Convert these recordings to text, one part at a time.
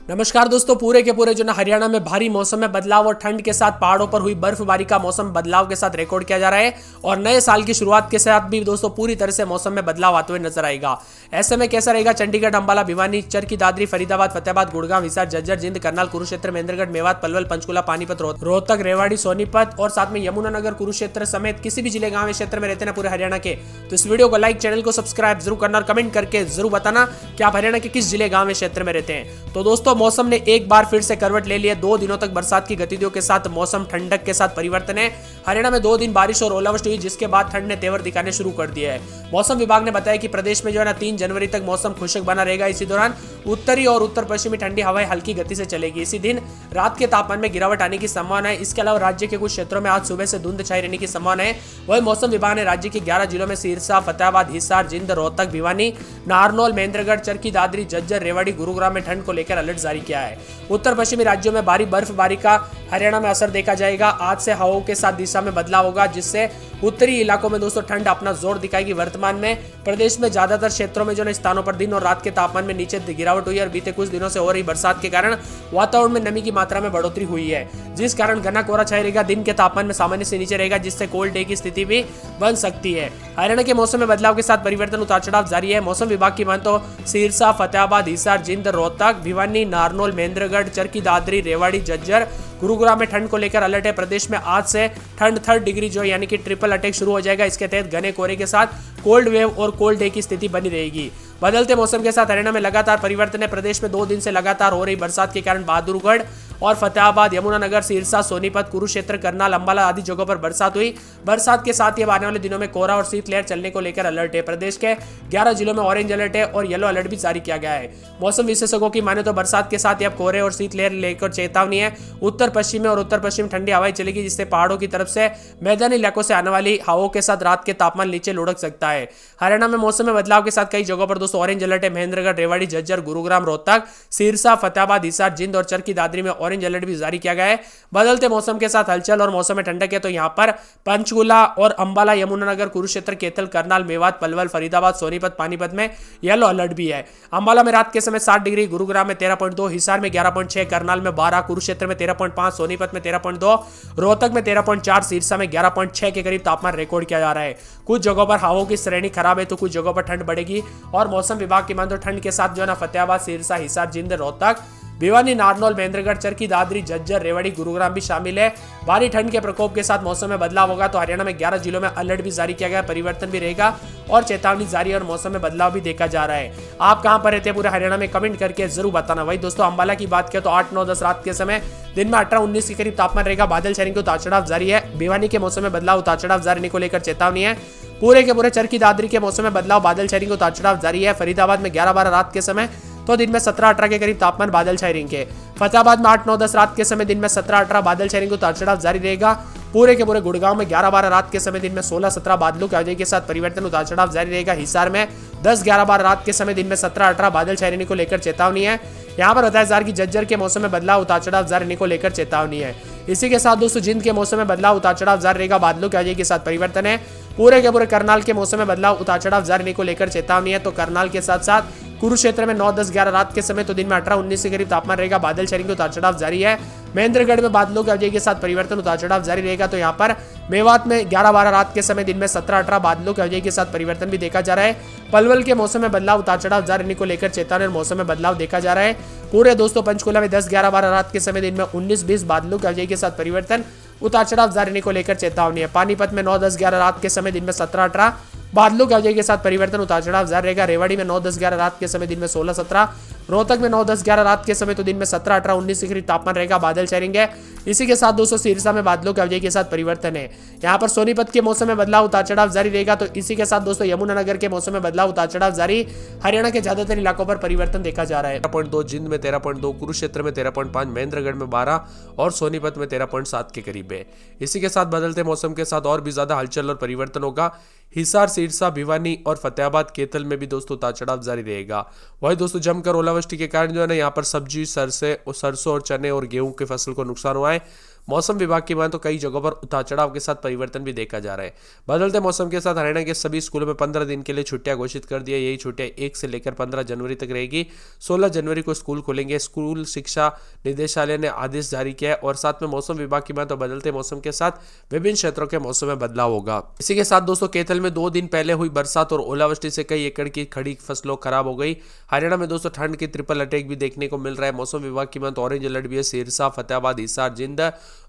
नमस्कार दोस्तों, पूरे के पूरे जो ना हरियाणा में भारी मौसम में बदलाव और ठंड के साथ पहाड़ों पर हुई बर्फबारी का मौसम बदलाव के साथ रिकॉर्ड किया जा रहा है। और नए साल की शुरुआत के साथ भी दोस्तों पूरी तरह से मौसम में बदलाव आते हुए नजर आएगा। ऐसे में कैसा रहेगा चंडीगढ़, अंबाला, भिवानी, चरखी दादरी, फरीदाबाद, फतेहाबाद, गुड़गांव, हिसार, झज्जर, जिंद, करनाल, कुरुक्षेत्र, महेंद्रगढ़, मेवात, पलवल, पंचकुला, पानीपत, रोहतक, रेवाड़ी, सोनीपत और साथ में यमुनानगर, कुरुक्षेत्र समेत किसी भी जिले, गांव या क्षेत्र में रहते हैं पूरे हरियाणा के, तो इस वीडियो को लाइक, चैनल को सब्सक्राइब जरूर करना और कमेंट करके जरूर बताना कि आप हरियाणा के किस जिले, गांव या क्षेत्र में रहते हैं। तो दोस्तों मौसम ने एक बार फिर से करवट ले लिया। 2 दिनों तक बरसात की गतिविधियों के साथ मौसम ठंडक के साथ परिवर्तन है। हरियाणा में 2 दिन बारिश और ओलावृष्टि हुई, जिसके बाद ठंड ने तेवर दिखाने शुरू कर दिया है। मौसम विभाग ने बताया कि प्रदेश में जो है ना 3 जनवरी तक मौसम खुशक बना रहेगा। इसी दौरान उत्तरी और उत्तर पश्चिमी ठंडी हवाएं हल्की गति से चलेगी। इसी दिन रात के तापमान में गिरावट आने की संभावना है। इसके अलावा राज्य के कुछ क्षेत्रों में आज सुबह से धुंध छाई रहने की संभावना है। वही मौसम विभाग ने राज्य के 11 जिलों में सिरसा, फतेहाबाद, हिसार, जिंद, रोहतक, भिवानी, नारनौल, महेंद्रगढ़, चरखी दादरी, झज्जर, रेवाड़ी, गुरुग्राम में ठंड को लेकर अलर्ट जारी किया है। उत्तर पश्चिमी राज्यों में भारी बर्फबारी का हरियाणा में असर देखा जाएगा। आज से हवाओं के साथ दिशा में बदलाव होगा, जिससे उत्तरी इलाकों में दोस्तों ठंड अपना जोर दिखाएगी। वर्तमान में प्रदेश में ज्यादातर क्षेत्रों में जो है स्थानों पर दिन और रात के तापमान में नीचे गिरावट हुई है और बीते कुछ दिनों से हो रही बरसात के कारण वातावरण में नमी की मात्रा में बढ़ोतरी हुई है, जिस कारण घना कोहरा छाया रहेगा। दिन के तापमान में सामान्य से नीचे रहेगा, जिससे कोल्ड डे की स्थिति भी बन सकती है। हरियाणा के मौसम में बदलाव के साथ परिवर्तन, उतार चढ़ाव जारी है। मौसम विभाग की माने तो सिरसा, फतेहाबाद, हिसार, जिंद, रोहतक, भिवानी, नारनौल, महेंद्रगढ़, चरखी दादरी, रेवाड़ी, झज्जर, गुरुग्राम में ठंड को लेकर अलर्ट है। प्रदेश में आज से ठंड 3rd डिग्री जो यानी कि ट्रिपल अटैक शुरू हो जाएगा। इसके तहत घने कोहरे के साथ कोल्ड वेव और कोल्ड डे की स्थिति बनी रहेगी। बदलते मौसम के साथ हरियाणा में लगातार परिवर्तन है। प्रदेश में 2 दिन से लगातार हो रही बरसात के कारण बहादुरगढ़ और फतेहाबाद, यमुनानगर, सिरसा, सोनीपत, कुरुक्षेत्र, करनाल, अंबाला आदि जगहों पर बरसात हुई। बरसात के साथ ही आने वाले दिनों में कोहरा और शीतलहर चलने को लेकर अलर्ट है। प्रदेश के 11 जिलों में ऑरेंज अलर्ट है और येलो अलर्ट भी जारी किया गया है। मौसम विशेषज्ञों की माने तो बरसात के साथ ही अब कोहरे और शीतलहर लेकर चेतावनी है। उत्तर पश्चिमी और उत्तर पश्चिम ठंडी हवाएं चलेगी, जिससे पहाड़ों की तरफ से मैदानी इलाकों से आने वाली हवाओं के साथ रात के तापमान नीचे लुढ़क सकता है। हरियाणा में मौसम में बदलाव के साथ कई जगहों पर दोस्तों ऑरेंज अलर्ट है। महेंद्रगढ़, रेवाड़ी, झज्जर, गुरुग्राम, रोहतक, सिरसा, फतेहाबाद, हिसार, जिंद और चरखी दादरी में ऑरेंज अलर्ट भी जारी किया गया है। बदलते मौसम के साथ हलचल और मौसम में ठंडक है, तो यहाँ पर पंचकुला और अंबाला, यमुनानगर, कुरुक्षेत्र, कैथल, करनाल, मेवात, पलवल, फरीदाबाद, सोनीपत, पानीपत में येलो अलर्ट भी है। अंबाला में रात के समय 7 डिग्री, गुरुग्राम में 13.2, हिसार में 11.6, करनाल में 12, कुरुक्षेत्र में 13.5, सोनीपत में 13.2, रोहतक में 13.4, सिरसा में 11.6 के करीब तापमान रिकॉर्ड किया जा रहा है। कुछ जगहों पर हवाओं की श्रेणी खराब है, तो कुछ जगहों पर ठंड बढ़ेगी। और मौसम विभाग की माने तो ठंड के साथ जो है ना फतेहाबाद, सिरसा, हिसार, जिंद, रोहतक, भिवानी, नारनौल, महेंद्रगढ़, चरखी दादरी, झज्जर, रेवाड़ी, गुरुग्राम भी शामिल है। भारी ठंड के प्रकोप के साथ मौसम में बदलाव होगा, तो हरियाणा में 11 जिलों में अलर्ट भी जारी किया गया, परिवर्तन भी रहेगा और चेतावनी जारी है और मौसम में बदलाव भी देखा जा रहा है। आप कहां पर रहते हैं पूरे हरियाणा में, कमेंट करके जरूर बताना। वही दोस्तों अंबाला की बात करें तो 8, 9, 10 रात के समय दिन में 18-19 के करीब तापमान रहेगा। बादल छाने को उतार चढ़ाव जारी है। भिवानी के मौसम में बदलाव, उतार चढ़ाव जारी को लेकर चेतावनी है। पूरे के पूरे चरखी दादरी के मौसम में बदलाव, बादल छाने को उतार चढ़ाव जारी है। फरीदाबाद में 11-12 रात के समय तो दिन में 17-18 के करीब तापमान, बादल छाए रहेंगे। फतेहाबाद में 8, 9, 10 रात के समय दिन में 17-18 बादल छाए रहेंगे, उतार चढ़ाव जारी रहेगा। पूरे के पूरे गुड़गांव में 11-12 रात के समय दिन में 16-17 बादलों की आवाजाही के साथ परिवर्तन, उतार चढ़ाव जारी रहेगा। हिसार में 10-11-12 रात के समय दिन में 17-18 बादल छाए रहने को लेकर चेतावनी है। यहाँ पर बताया जा रहा है कि झज्जर के मौसम में बदलाव, उतार चढ़ाव जारी रहने को लेकर चेतावनी है। इसी के साथ दोस्तों जिंद के मौसम में बदलाव, उतार चढ़ाव जारी रहेगा, बादलों की आवाजाही के साथ परिवर्तन है। पूरे के पूरे करनाल के मौसम में बदलाव, उतार चढ़ाव जारी रहने को लेकर चेतावनी है। तो करनाल के साथ साथ कुरुक्षेत्र में 9, 10, 11 रात के समय तो दिन में 18-19 के करीब तापमान रहेगा, बादल छाएंगे, उतार चढ़ाव जारी है। महेंद्रगढ़ में बादलों की आवाजाही के साथ परिवर्तन, उतार चढ़ाव जारी रहेगा। तो यहाँ पर मेवात में 11-12 रात के समय दिन में 17-18 बादलों की आवाजाही के साथ परिवर्तन भी देखा जा रहा है। पलवल के मौसम में बदलाव, उतार चढ़ाव जारी रहने को लेकर चेतावनी और मौसम में बदलाव देखा जा रहा है। पूरे दोस्तों पंचकुला में 10-11-12 रात के समय दिन में 19-20 बादलों की आवाजाही के साथ परिवर्तन, उतार चढ़ाव जारी रहने को लेकर चेतावनी है। पानीपत में 9-10-11 रात के समय दिन में 17-18 बादलों की आवाजाही के साथ परिवर्तन, उतार चढ़ाव जारी रहेगा। रेवाड़ी में 9-10-11 रात के समय दिन में 16-17, रोहतक में 9-10-11 रात के समय तो दिन में 17-18-19 के करीब तापमान रहेगा, बादल छाएंगे। इसी के साथ दोस्तों सिरसा में बादलों की आवाजाही के साथ परिवर्तन है। यहाँ पर सोनीपत के मौसम में बदलाव, उतार चढ़ाव जारी रहेगा। तो इसी के साथ दोस्तों यमुनानगर के मौसम में बदलाव, उतार चढ़ाव जारी। हरियाणा के ज्यादातर इलाकों पर परिवर्तन देखा जा रहा है। 13.2, जिंद में 13.2, कुरुक्षेत्र में 13.5, महेंद्रगढ़ में 12 और सोनीपत में 13.7 के करीब है। इसी के साथ बदलते मौसम के साथ और भी ज्यादा हलचल और परिवर्तन होगा। हिसार, सिरसा, भिवानी और फतेहाबाद, कैथल में भी दोस्तों उतार चढ़ाव जारी रहेगा। वही दोस्तों जमकर ओलावृष्टि के कारण जो है ना यहाँ पर सब्जी, सरसों और चने और गेहूं की फसल को नुकसान हुआ है। मौसम विभाग की माने तो कई जगहों पर उतार चढ़ाव के साथ परिवर्तन भी देखा जा रहा है। बदलते मौसम के साथ हरियाणा के सभी स्कूलों में 15 दिन के लिए छुट्टियां घोषित कर दी है। यही छुट्टियां 1 से लेकर 15 जनवरी तक रहेगी। 16 जनवरी को स्कूल खुलेंगे। स्कूल शिक्षा निदेशालय ने आदेश जारी किया है और साथ में मौसम विभाग की माने तो बदलते मौसम के साथ विभिन्न क्षेत्रों के मौसम में बदलाव होगा। इसी के साथ दोस्तों कैथल में 2 दिन पहले हुई बरसात और ओलावृष्टि से कई एकड़ की खड़ी फसलों खराब हो गई। हरियाणा में दोस्तों ठंड की ट्रिपल अटैक भी देखने को मिल रहा है। मौसम विभाग की माने तो ऑरेंज अलर्ट भी है। सिरसा, फतेहाबाद, हिसार, जिंद,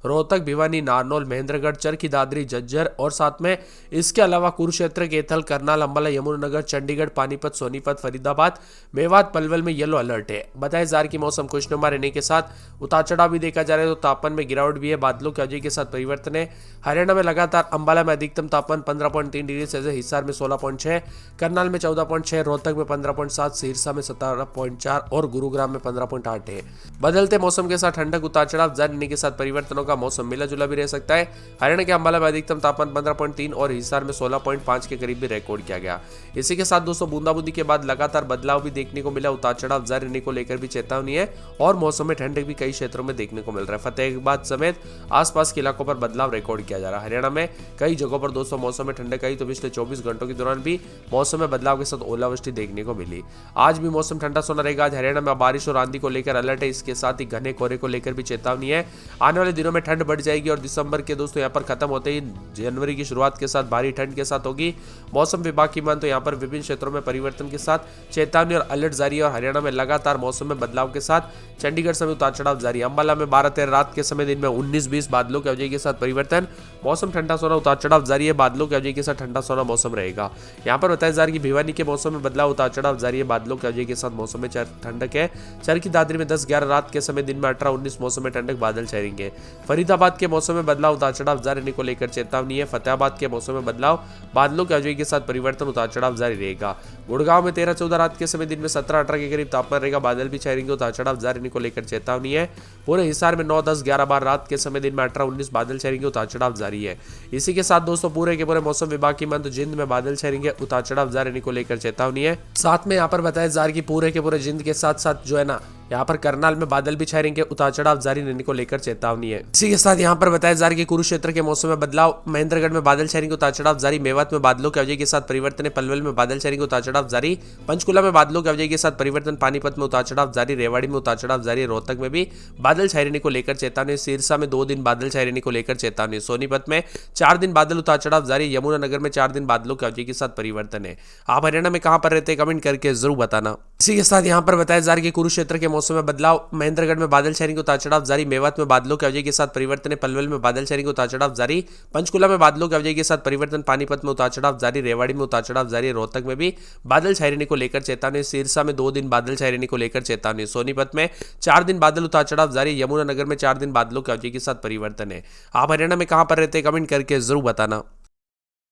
रोहतक, भिवानी, नारनौल, महेंद्रगढ़, चरखी दादरी, झज्जर और साथ में इसके अलावा कुरुक्षेत्र, कैथल, करनाल, अंबाला, यमुनानगर, चंडीगढ़, पानीपत, सोनीपत, फरीदाबाद, मेवात, पलवल में येलो अलर्ट है। बताया जा रहा है कि मौसम खुशनुमा रहने के साथ उतार चढ़ाव भी देखा जा रहा है। तो तापमान में गिरावट भी है। बादलों की वजह के साथ परिवर्तन है। हरियाणा में लगातार अंबाला में अधिकतम तापमान 15.3 डिग्री सेल्सियस, हिसार में 16.6, करनाल में 14.6, रोहतक में 15.7, सिरसा में 17.4 और गुरुग्राम में 15.8 है। बदलते मौसम के साथ ठंडक, उतार चढ़ाव जारी रहने के साथ परिवर्तनों का मौसम मिला जुला भी रह सकता है। हरियाणा के अंबाला में अधिकतम तापमान 15.3 और हिसार में 16.5 के करीब भी रिकॉर्ड किया गया। इसी के साथ दोस्तों बूंदाबूंदी के बाद लगातार बदलाव भी देखने को मिला। उतार चढ़ाव जारी रहने को लेकर भी चेतावनी है और मौसम में ठंडक भी कई क्षेत्रों में देखने को मिल रहा है। फतेहाबाद समेत आसपास के इलाकों पर बदलाव रिकॉर्ड किया जा रहा है। हरियाणा में कई जगहों पर दोस्तों मौसम में ठंडक आई तो पिछले 24 घंटों के दौरान भी मौसम में बदलाव के साथ ओलावृष्टि देखने को मिली। आज भी मौसम ठंडा सोना रहेगा। आज हरियाणा में बारिश और आंधी को लेकर अलर्ट है। इसके साथ ही घने कोहरे को लेकर भी चेतावनी है। आने वाले दिनों में ठंड बढ़ जाएगी और दिसंबर के दोस्तों यहाँ पर खत्म होते ही जनवरी की शुरुआत के साथ भारी ठंड के साथ होगी। मौसम विभाग की मान तो यहाँ पर विभिन्न क्षेत्रों में परिवर्तन के साथ चेतावनी और अलर्ट जारी है और हरियाणा में लगातार मौसम में बदलाव के साथ चंडीगढ़ समेत उतार चढ़ाव जारी है। अंबाला में 12-13 रात के समय दिन में 19-20 बादलों की वजह के साथ परिवर्तन। मौसम ठंडा सोना, उतार चढ़ाव जारी है। बादलों की वजह के साथ ठंडा सोना मौसम रहेगा। यहाँ पर बताया जा रहा है कि भिवानी के मौसम में बदलाव, उतार चढ़ाव जारी है। बादलों की वजह के साथ मौसम में ठंडक है। चरखी दादरी में 10-11 रात के समय दिन में 18-19 मौसम में ठंडक, बादल छाएंगे। फरीदाबाद के मौसम में बदलाव, उतार चढ़ाव जारी रहने को लेकर चेतावनी है। फतेहाबाद के मौसम में बदलाव, बादलों की वजह के साथ परिवर्तन, उतार चढ़ाव जारी रहेगा। गुड़गांव में 13-14 रात के समय दिन में 17-18 के करीब तापमान रहेगा। बादल भी छाएंगे। उतार चढ़ाव जारी रहने को लेकर चेतावनी है। पूरे हिसार में 9-10-11 रात के समय दिन में 18-19 बादल छाएंगे। उतार चढ़ाव जारी है। इसी के साथ दोस्तों पूरे के पूरे मौसम विभाग की मान तो जिंद में बादल छाएंगे। उतार चढ़ाव जारी रहने को लेकर चेतावनी है। साथ में यहाँ पर बताया जा रहा है कि पूरे के पूरे जिंद के साथ साथ जो है ना यहाँ पर करनाल में बादल भी छाएंगे। उतार चढ़ाव जारी रहने को लेकर चेतावनी है। इसी के साथ यहाँ पर बताया जा रहा है कि कुरुक्षेत्र के मौसम में बदलाव, महेंद्रगढ़ में बादल छाएंगे। उतार चढ़ाव जारी। मेवात में बादलों की वजह के साथ परिवर्तन है। पलवल में बादल छाएंगे। उतार चढ़ाव जारी। पंचकुला में बादलों की वजह के साथ परिवर्तन। पानीपत में उतार चढ़ाव जारी। रेवाड़ी में उतार चढ़ाव जारी। रोहतक में भी बादल छाए रहने को लेकर चेतावनी। सिरसा में 2 दिन बादल छाए रहने को लेकर चेतावनी। सोनीपत में 4 दिन बादल, उतार चढ़ाव जारी। यमुनानगर में 4 दिन बादलों की वजह के साथ परिवर्तन है। आप हरियाणा में कहां पर रहते हैं कमेंट करके जरूर बताना। इसी के साथ यहाँ पर बताया जा रहा है कि कुरुक्षेत्र के मौसम में बदलाव, महेंद्रगढ़ में बादल छाएंगे। उतार चढ़ाव जारी। मेवात में बादलों की वजह के साथ परिवर्तन है। पलवल में बादल छाएंगे। उतार चढ़ाव जारी। पंचकुला में बादलों की वजह के साथ परिवर्तन। पानीपत में उतार चढ़ाव जारी। रेवाड़ी में उतार चढ़ाव जारी। रोहतक में भी बादल छाए रहने को लेकर चेतावनी। सिरसा में 2 दिन बादल छाए रहने को लेकर चेतावनी। सोनीपत में 4 दिन बादल, उतार चढ़ाव जारी। यमुनानगर में 4 दिन बादलों की वजह के साथ परिवर्तन है। आप हरियाणा में कहां पर रहते हैं कमेंट करके जरूर बताना।